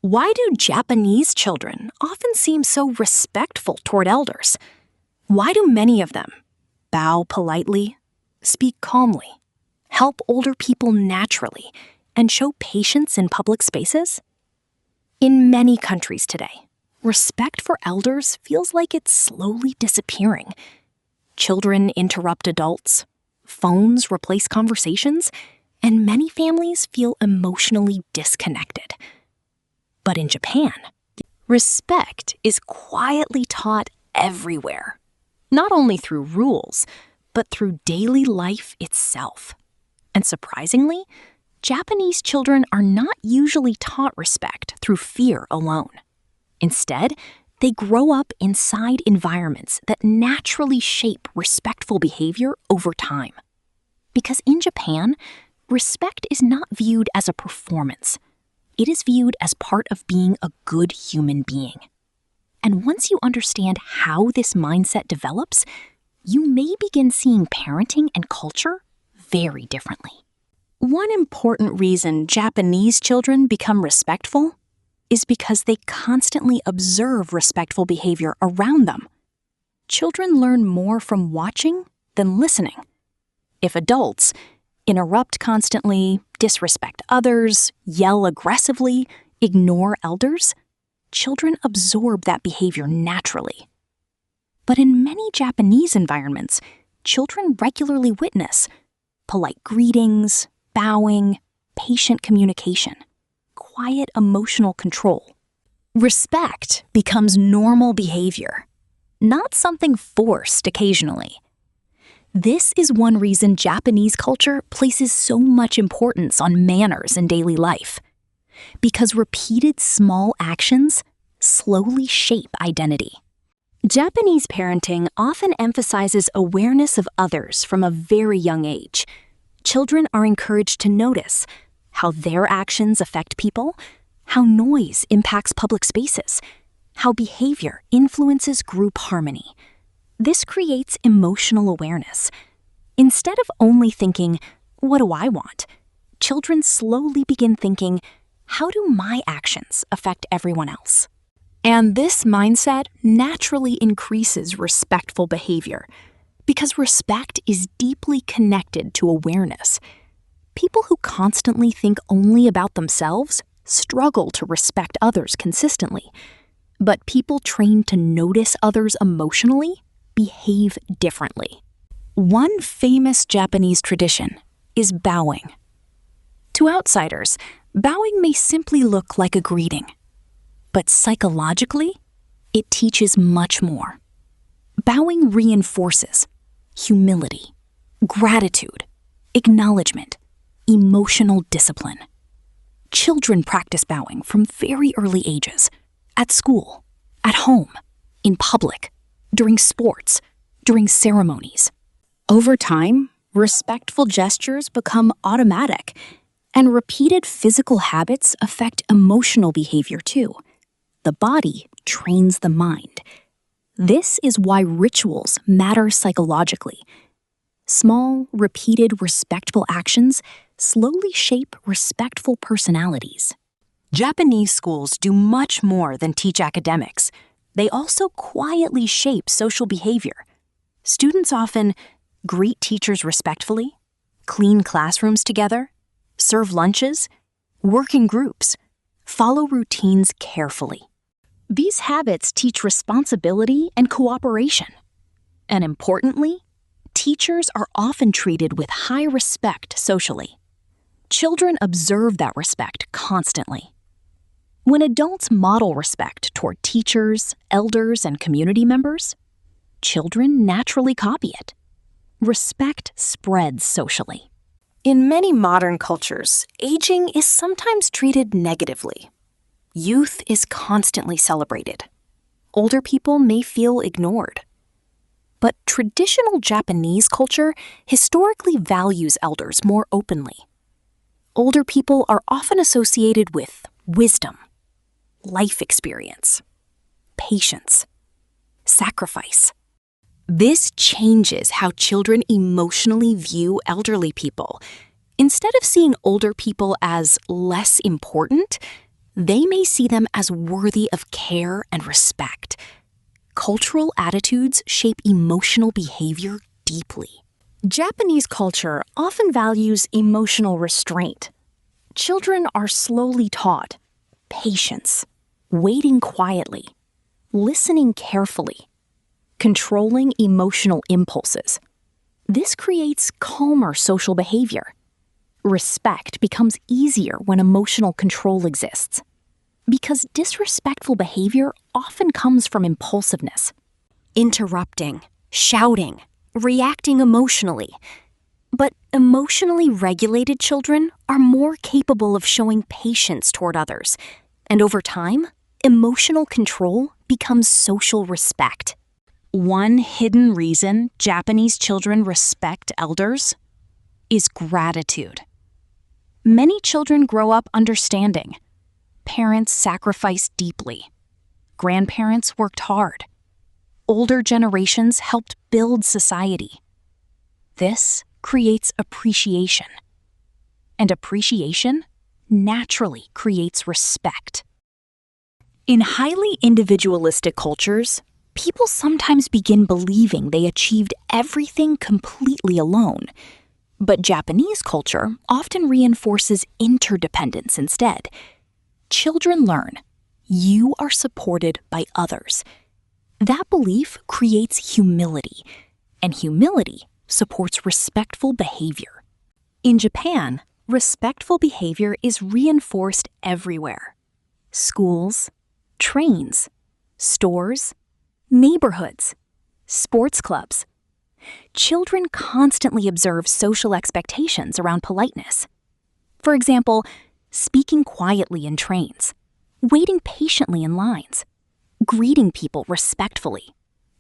Why do Japanese children often seem so respectful toward elders? Why do many of them bow politely, speak calmly, help older people naturally, and show patience in public spaces? In many countries today, respect for elders feels like it's slowly disappearing. Children interrupt adults, phones replace conversations, and many families feel emotionally disconnected. But in Japan, respect is quietly taught everywhere, not only through rules, but through daily life itself. And surprisingly, Japanese children are not usually taught respect through fear alone. Instead, they grow up inside environments that naturally shape respectful behavior over time. Because in Japan, respect is not viewed as a performance. It is viewed as part of being a good human being. And once you understand how this mindset develops, you may begin seeing parenting and culture very differently. One important reason Japanese children become respectful is because they constantly observe respectful behavior around them. Children learn more from watching than listening. If adults interrupt constantly, disrespect others, yell aggressively, ignore elders, children absorb that behavior naturally. But in many Japanese environments, children regularly witness polite greetings, bowing, patient communication, quiet emotional control. Respect becomes normal behavior, not something forced occasionally. This is one reason Japanese culture places so much importance on manners in daily life, because repeated small actions slowly shape identity. Japanese parenting often emphasizes awareness of others from a very young age. Children are encouraged to notice how their actions affect people, how noise impacts public spaces, how behavior influences group harmony. This creates emotional awareness. Instead of only thinking, "What do I want?" children slowly begin thinking, "How do my actions affect everyone else?" And this mindset naturally increases respectful behavior, because respect is deeply connected to awareness. People who constantly think only about themselves struggle to respect others consistently. But people trained to notice others emotionally behave differently. One famous Japanese tradition is bowing. To outsiders, bowing may simply look like a greeting. But psychologically, it teaches much more. Bowing reinforces humility, gratitude, acknowledgement, emotional discipline. Children practice bowing from very early ages, at school, at home, in public, during sports, during ceremonies. Over time, respectful gestures become automatic, and repeated physical habits affect emotional behavior too. The body trains the mind. This is why rituals matter psychologically. Small, repeated, respectful actions slowly shape respectful personalities. Japanese schools do much more than teach academics. They also quietly shape social behavior. Students often greet teachers respectfully, clean classrooms together, serve lunches, work in groups, follow routines carefully. These habits teach responsibility and cooperation. And importantly, teachers are often treated with high respect socially. Children observe that respect constantly. When adults model respect toward teachers, elders, and community members, children naturally copy it. Respect spreads socially. In many modern cultures, aging is sometimes treated negatively. Youth is constantly celebrated. Older people may feel ignored. But traditional Japanese culture historically values elders more openly. Older people are often associated with wisdom, life experience, patience, sacrifice. This changes how children emotionally view elderly people. Instead of seeing older people as less important, they may see them as worthy of care and respect. Cultural attitudes shape emotional behavior deeply. Japanese culture often values emotional restraint. Children are slowly taught patience, waiting quietly, listening carefully, controlling emotional impulses. This creates calmer social behavior. Respect becomes easier when emotional control exists, because disrespectful behavior often comes from impulsiveness. Interrupting, shouting, reacting emotionally. But emotionally regulated children are more capable of showing patience toward others, and over time, emotional control becomes social respect. One hidden reason Japanese children respect elders is gratitude. Many children grow up understanding. Parents sacrificed deeply. Grandparents worked hard. Older generations helped build society. This creates appreciation. And appreciation naturally creates respect. In highly individualistic cultures, people sometimes begin believing they achieved everything completely alone. But Japanese culture often reinforces interdependence instead. Children learn, you are supported by others. That belief creates humility, and humility supports respectful behavior. In Japan, respectful behavior is reinforced everywhere. Schools, trains, stores, neighborhoods, sports clubs. Children constantly observe social expectations around politeness. For example, speaking quietly in trains, waiting patiently in lines, greeting people respectfully,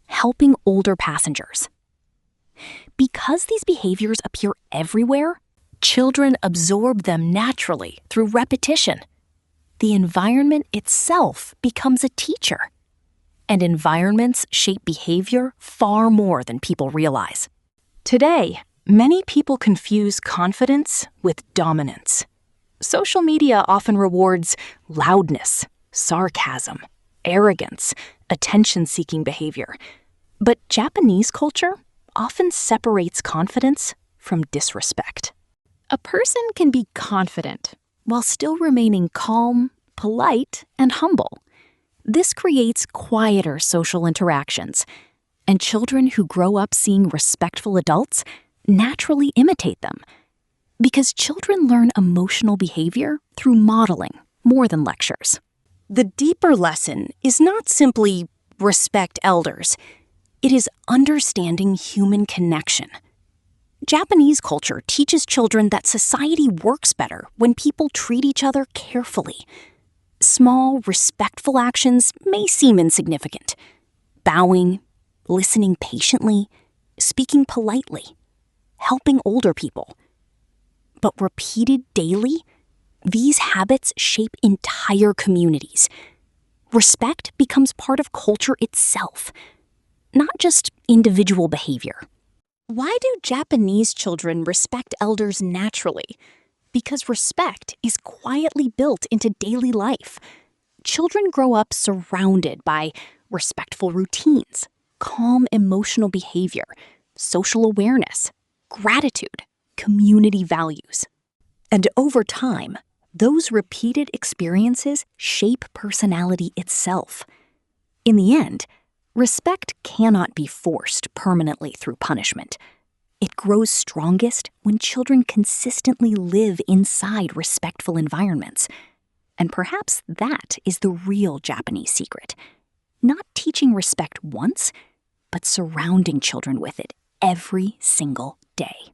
helping older passengers. Because these behaviors appear everywhere, children absorb them naturally through repetition. The environment itself becomes a teacher. And environments shape behavior far more than people realize. Today, many people confuse confidence with dominance. Social media often rewards loudness, sarcasm, arrogance, attention-seeking behavior. But Japanese culture often separates confidence from disrespect. A person can be confident while still remaining calm, polite, and humble. This creates quieter social interactions, and children who grow up seeing respectful adults naturally imitate them, because children learn emotional behavior through modeling more than lectures. The deeper lesson is not simply respect elders, it is understanding human connection. Japanese culture teaches children that society works better when people treat each other carefully. Small, respectful actions may seem insignificant. Bowing, listening patiently, speaking politely, helping older people. But repeated daily, these habits shape entire communities. Respect becomes part of culture itself, not just individual behavior. Why do Japanese children respect elders naturally? Because respect is quietly built into daily life. Children grow up surrounded by respectful routines, calm emotional behavior, social awareness, gratitude, community values. And over time, those repeated experiences shape personality itself. In the end, respect cannot be forced permanently through punishment. It grows strongest when children consistently live inside respectful environments. And perhaps that is the real Japanese secret. Not teaching respect once, but surrounding children with it every single day.